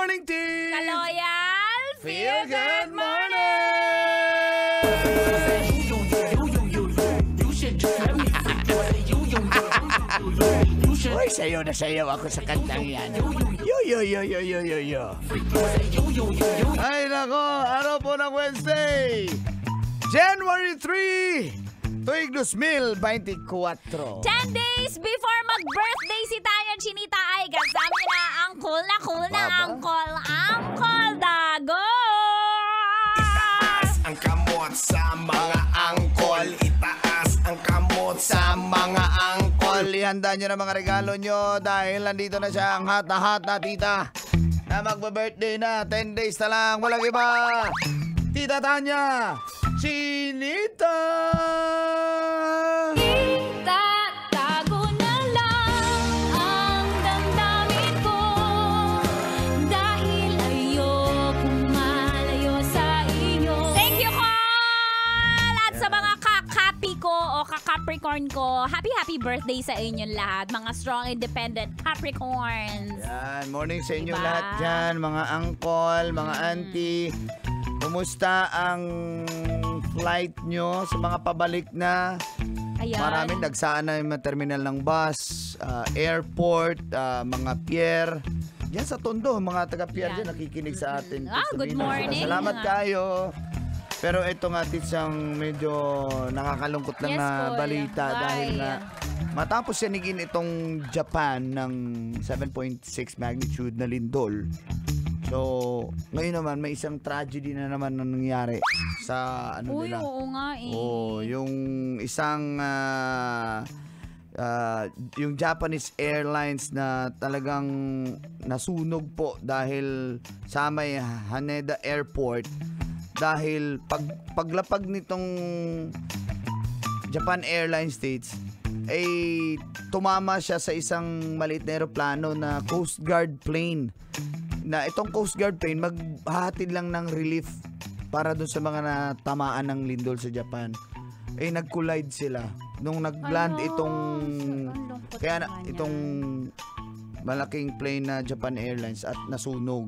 morning, team! Kaloyal! Feel good morning! Uy, sayo na sayo ako sa kantang yan. Yo. Ay, nako, araw po ng Wednesday, January 3, tuig 2024. 10 days before mag-birthday si Tanya Chinita ay kasama na Uncle Dago! Itaas ang kamot sa mga angkol. Itaas ang kamot sa mga angkol. Ihanda nyo na mga regalo nyo dahil nandito na siya ang hot na tita na magba-birthday na. 10 days na lang, walang iba. Tita Tanya Chinita! Itatago na lang ang damdamin ko dahil ayokong malayo sa iyo. Thank you, Carl! At sa mga kakapi ko o kakapricorn ko, happy birthday sa inyong lahat, mga strong, independent Capricorns. Yan, morning sa inyo Diba? lahat dyan, mga uncle, mga auntie. Kumusta ang flight nyo sa mga pabalik na? Ayan. Maraming nagsaan na yung mga terminal ng bus, airport, mga pier. Yan sa Tondo, mga taga-pier Yan. dyan nakikinig sa atin. Good Sabihin na sila, morning. salamat kayo. Pero ito nga, isang medyo nakakalungkot lang Yes, na Paul. balita Bye. dahil nga matapos yanigin itong Japan ng 7.6 magnitude na lindol. So, ngayon naman may isang tragedy na naman na nangyari sa ano Uy, nila. oo nga eh. Oh, yung isang yung Japanese Airlines na talagang nasunog po dahil sa may Haneda Airport dahil paglapag nitong Japan Airlines States ay tumama siya sa isang maliit na eroplano na Coast Guard plane. Na itong Coast Guard plane maghahatid lang ng relief para doon sa mga natamaan ng lindol sa Japan. Eh nag-collide sila nung nag-land itong itong malaking plane na Japan Airlines at nasunog.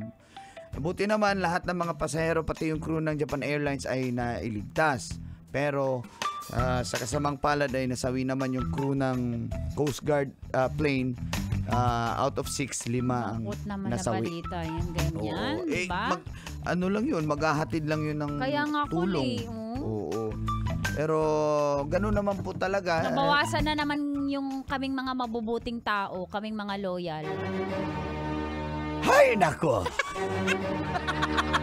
Buti naman lahat ng mga pasahero pati yung crew ng Japan Airlines ay nailigtas. Pero sa kasamang palad ay nasawi naman yung crew ng Coast Guard plane. Out of 6, 5 ang Nakut naman nasawi. na balita yan, ganyan, Oo. diba? Ano lang yun, maghahatid lang yun ng Kaya nga tulong. Oo. Pero ganun naman po talaga. Nabawasan na naman yung kaming mga mabubuting tao, kaming mga loyal. Hay nako!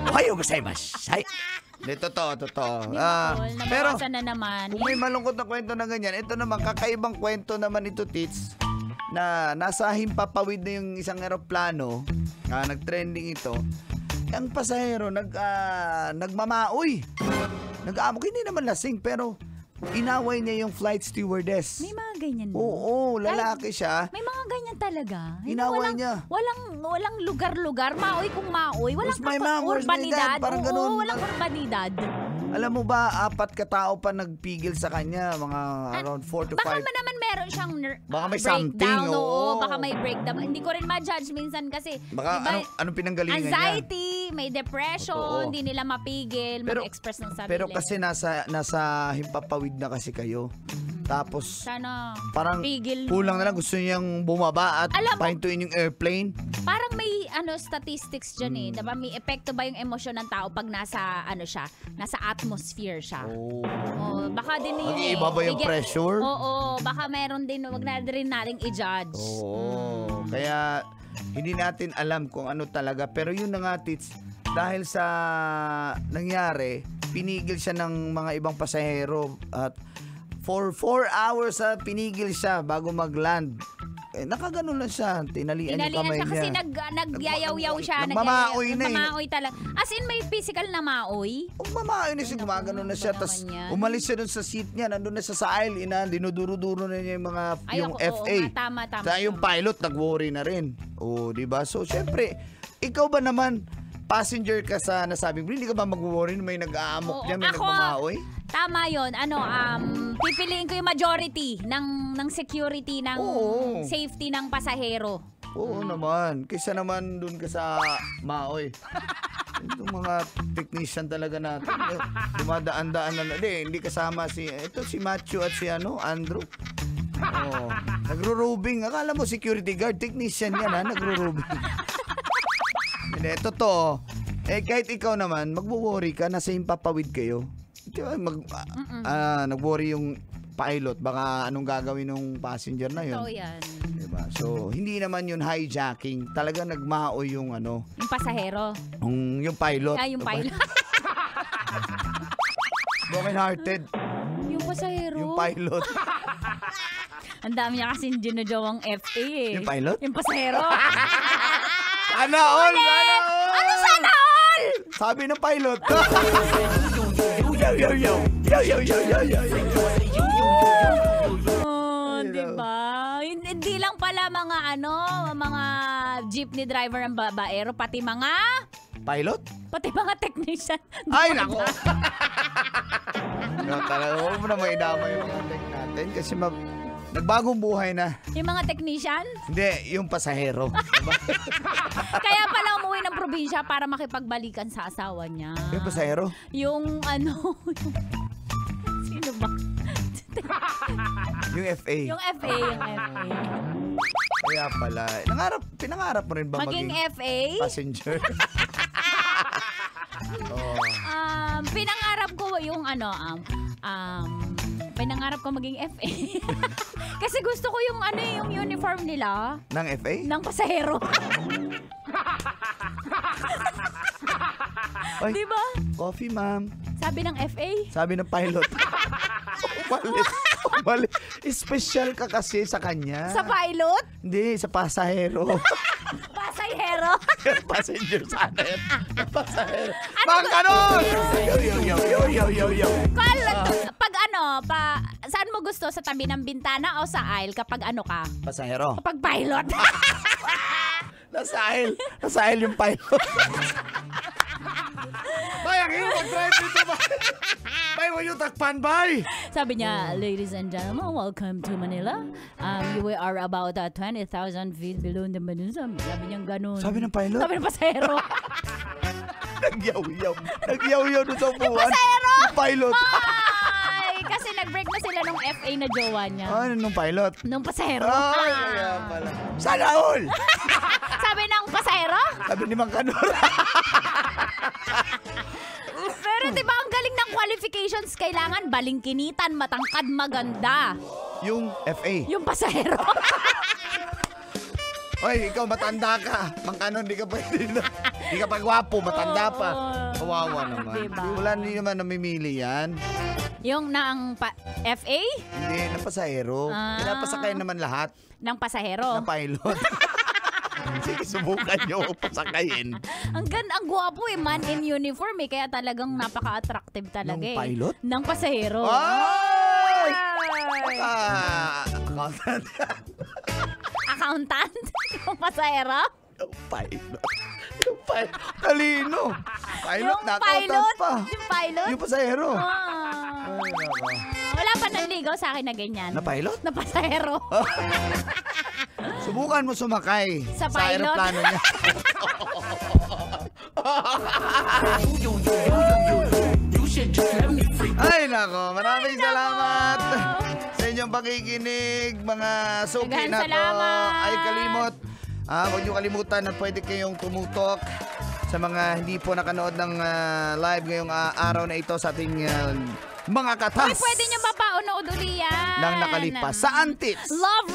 Ohayo gozaimasu. Hay. Totoo. Pero Nabawasan na naman. kung may malungkot na kwento na ganyan, ito naman, kakaibang kwento naman ito, Tits, na nasa himpapawid na yung isang eroplano, nag-trending ito, ang pasahero nagmamaoy. Nag-aamok, hindi naman lasing, pero inaway niya yung flight stewardess. May mga ganyan. Oo, lalaki siya. May mga ganyan talaga. Inaway walang, niya. Walang lugar-lugar. Maoy kung maoy. Walang Mas may mga words na urbanidad. yan, parang ganun. Oo, walang urbanidad. Alam mo ba, 4 katao pa nagpigil sa kanya, mga around 4 to 5. Baka naman meron siyang Baka may breakdown. something, oo. Baka may breakdown. Hindi ko rin ma-judge minsan kasi Baka diba, anong pinanggalingan niya? anxiety, may depression, Totoo. hindi nila mapigil, mag-express ng sarili. Pero kasi nasa himpapawid na kasi kayo. Tapos sana parang pigil. kulang na lang, gusto niyang bumaba at Alam mo- pahintuin yung airplane. Parang may statistics dyan eh. Diba? May epekto ba yung emosyon ng tao pag nasa nasa atmosphere siya? Oh, baka din yun eh. Mag-iiba ba yung pressure? Oo, baka meron din, wag na rin nating i-judge. Oo. Kaya hindi natin alam kung ano talaga. Pero yun na nga, Tits, dahil sa nangyari, pinigil siya ng mga ibang pasahero at for 4 hours pinigil siya bago mag-land. Nakaganon lang siya. Tinalian yung kamay siya kasi niya. nagyayaw-yaw siya. Nagmamaoy na eh. Nagmamaoy talaga. As in, may physical na maoy. Mamayo na siya, gumagano na siya. Ano Tapos naman yan? umalis siya dun sa seat niya. Nandun na sa aisle. Dinuduro-duro na niya yung mga yung Ayoko, FA. oo nga, tama. Kaya yung pilot, nag-worry na rin. O, diba? So, syempre, ikaw ba naman, passenger ka sa nasabing, hindi ka ba mag-worry na may nag-aamok Oo, dyan, may nagmamaoy? Tama yun. Pipiliin ko yung majority ng security, ng Oo. safety ng pasahero. Oo naman. Kaysa naman dun ka sa Maoy. Itong mga technician talaga natin. Dumadaan-daan na. Hindi kasama ito si Matthew at si Andrew. Oh, nagro-robing. Akala mo security guard, technician yan ha, nagro-robing. Hindi, totoo. Kahit ikaw naman, magwo-worry ka, nasa himpapawid kayo. Diba, nag-worry yung pilot, baka anong gagawin ng passenger na yun. Totoo yan. Diba? So, hindi naman yun hijacking. Talaga nagmaoy yung Yung pasahero. yung pilot. Yung pilot. Broken-hearted. Yung pasahero. Yung pilot. Ang dami niya kasi ginajawang FA eh. Yung pilot? Yung pasahero. Sana all! Ano sana all? Sabi ng pilot. Oh, diba? Hindi lang pala mga mga jeepney driver ang babaero, pati mga Pilot? technician. Ay, nako! Talaga, huwag mo na maidama yung mga tech natin kasi nagbagong buhay na. Yung mga technician? Hindi, yung pasahero. Kaya pala umuwi ng probinsya para makipagbalikan sa asawa niya. Yung pasahero? Yung sino ba? Yung FA. Yung FA. Kaya pala. Pinangarap mo rin ba Maging FA? passenger? Oh. Pinangarap ko yung pinangarap ko maging FA. Kasi gusto ko yung yung uniform nila. Ng FA? Ng pasahero. Ay, Diba? coffee, ma'am. Sabi ng FA. Sabi ng pilot. Umalis. Special ka kasi sa kanya. Sa pilot? Hindi, sa pasahero. Pasahero? Passenger sana yun. Pasahero. Mga kanon! Yo. Saan mo gusto? Sa tabi ng bintana o sa aisle kapag ka? Pasahero. Kapag pilot? Nasa aisle yung pilot. Bay, ang hirap mag-drive dito ba? Bay, huwag yung takpan, bay! Sabi niya, ladies and gentlemen, welcome to Manila. We are about 20,000 feet below the Manila. Sabi niya ganun. Sabi ng pilot? Sabi ng pasahero. Nagyaw-yaw doon sa upuan. Pasahero! Yung pilot. Ay, kasi nag-break na sila nung FA na jowa niya. Ano nung pilot? Nung pasahero. Ay, kaya pala. Sana all! Sabi ng pasahero? Sabi ni Mang Kanor. Pero diba ang galing ng qualifications, kailangan balingkinitan, matangkad, maganda. Yung FA. Yung pasahero. Oy, ikaw matanda ka. Mang Kanor, di ka pa gwapo, matanda pa. Kawawa naman. Diba? Wala naman namimili yan. Yung FA? Hindi, na pasahero. Pinapasakay naman lahat Ng pasahero. na pilot. Sige, subukan nyo pasakayin. Ang gwapo man in uniform kaya talagang napaka-attractive talaga Ng pilot? Ng pasahero. Ay! Accountant? Yung pasahero? Yung pilot. Talino. Pilot Yung na accountant pilot? pa. Yung pilot? Yung pasahero. Ah. Ay, nako. Wala pa nanligaw sa akin na ganyan. Na pilot? Na pasahero. Subukan mo sumakay Sa pilot? aeroplano niya. Ay nako, maraming salamat sa inyong pakikinig, mga suki Daghang na to. salamat. Ay huwag niyo kalimutan na pwede kayong tumutok sa mga hindi po nakanood ng live ngayong araw na ito sa ating mga katas. Uy, pwede nyo mapaunood uli yan. Nang nakalipas. Saan tips? Love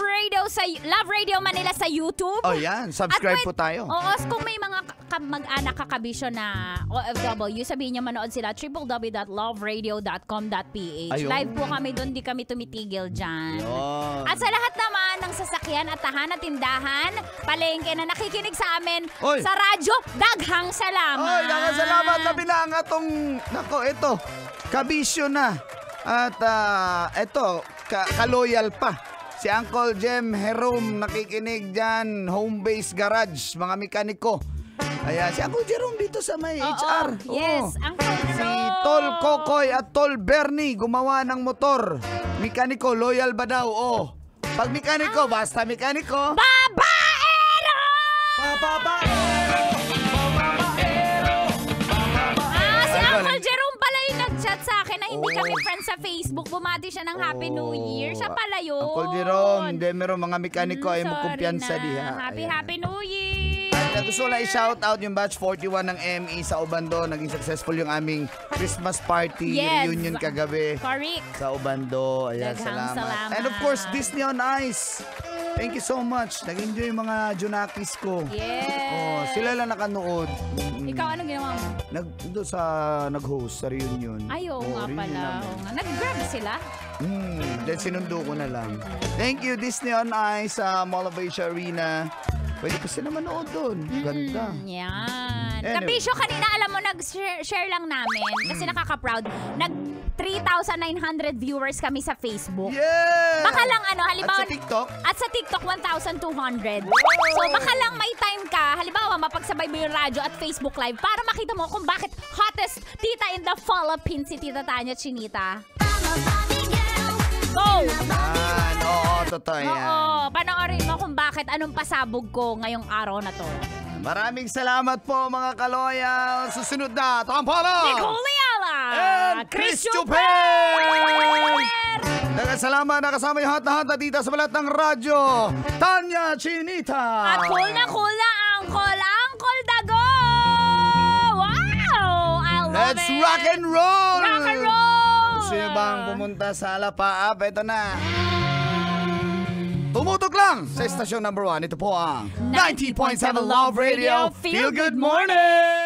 Radio Manila sa YouTube. Oh yan, subscribe po tayo. Oo, kung may mga mag-anak kakabisyon na OFW, sabihin nyo manood sila www.loveradio.com.ph. Ayun. Live po kami doon, di kami tumitigil dyan. Yun. At sa lahat naman ng sasakyan at tahanan, tindahan, palengke na nakikinig sa amin Oy. sa radyo, daghang salamat. Ay, dagang salamat. Labi na nga tong, ito, kabisyo na. At ito, kaloyal pa. Si Uncle Jem Jerome nakikinig dyan, home base garage, mga mekaniko. Ayan, si Uncle Jerome dito sa may HR. Yes, Uncle Si Jerome. Tol Kokoy at Tol Bernie, gumawa ng motor. Mekaniko, loyal ba daw? Pag mekaniko, basta mekaniko. Babaero! babaero, babaero, Si Ano, Uncle Jerome pala yung nag-chat sa akin na hindi kami friends sa Facebook. Bumati siya ng Happy New Year. Siya pala yun. Uncle Jerome, hindi meron mga mekaniko ay Sorry magkumpiyansa na. diha. Happy, Ayan. Happy New Year! Gusto ko lang i-shout out yung batch 41 ng ME sa Obando. Naging successful yung aming Christmas party Yes. reunion kagabi Correct. sa Obando. Ayan, Daghang salamat. And of course, Disney on Ice. Thank you so much. Nag-enjoy yung mga Junakis ko. Yes. Oh, sila lang nakanood. Ikaw, anong ginawa mo? Nag-host sa reunion. Ay, oo nga reunion pala. namin. Oo nga. Nag-grab sila? Then sinundo ko na lang. Thank you, Disney on Ice sa Mall of Asia Arena. Pwede pa sila manood doon. Ganda. Yan. Anyway. Kapisyo, kanina alam mo, nag-share lang namin. Kasi nakaka-proud. Nag 3,900 viewers kami sa Facebook. Yeah! Baka lang halimbawa... At sa TikTok? At sa TikTok, 1,200. So baka lang may time ka, halimbawa mapagsabay mo yung radyo at Facebook Live para makita mo kung bakit hottest tita in the Philippines si Tita Tanya Chinita. Go! Yan. Oo, totoo yan. Oo, panoorin mo kung bakit anong pasabog ko ngayong araw na to. Maraming salamat po mga kaloyal. Susunod na, tampala! Nicole Liala! And Chris Chuper! Salamat na kasama yung hata-hata dito sa balat ng radyo. Tanya Chinita! At cool na Uncle Dago! Wow! I love Let's it! rock and roll! Rock and roll! Gusto nyo bang pumunta sa Alapaap? Ito na. Tumutok lang sa estasyon number 1. Ito po ang 90.7 Love Radio. Feel Good Morning!